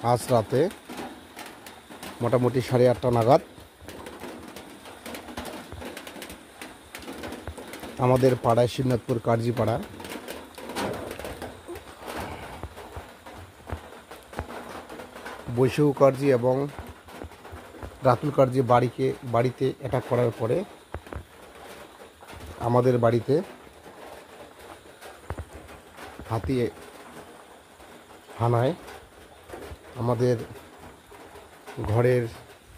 আজ রাতে মোটামুটি 8:30টা নাগাদ আমাদের পাড়ায় শিবনাথপুর কার্জিপাড়া বৈশু কার্জি এবং রাতুল কার্জি বাড়িতে অ্যাটাক করার পরে আমাদের বাড়িতে হাতি হানায় আমাদের ঘরের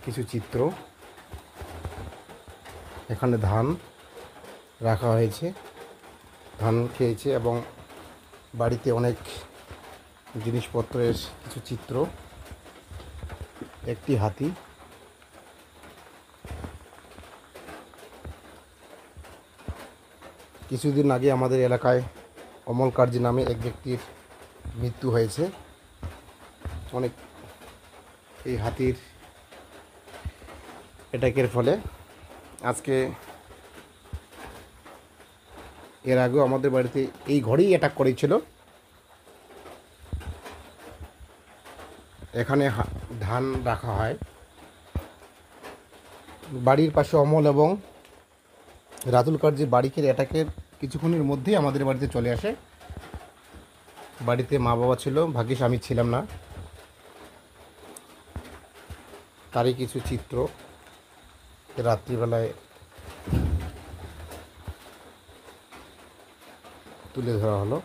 কিছু চিত্র, এখানে ধান রাখা হয়েছে, ধান খেয়েছে এবং বাড়িতে অনেক জিনিসপত্রের কিছু চিত্র, একটি হাতি। কিছুদিন আগে আমাদের এলাকায় অমল কার্জি নামে এক ব্যক্তির মৃত্যু হয়েছে অনেক এই হাতির অ্যাটাকের ফলে। আজকে এর আগেও আমাদের বাড়িতে এই ঘরেই অ্যাটাক করেছিল। এখানে ধান রাখা হয়। বাড়ির পাশে অমল এবং রাতুল কার্জি বাড়ির অ্যাটাকের কিছুক্ষণের মধ্যেই আমাদের বাড়িতে চলে আসে। বাড়িতে মা বাবা ছিল, ভাগ্যিস আমি ছিলাম না। তারই কিছু চিত্র রাত্রিবেলায় তুলে ধরা হলো।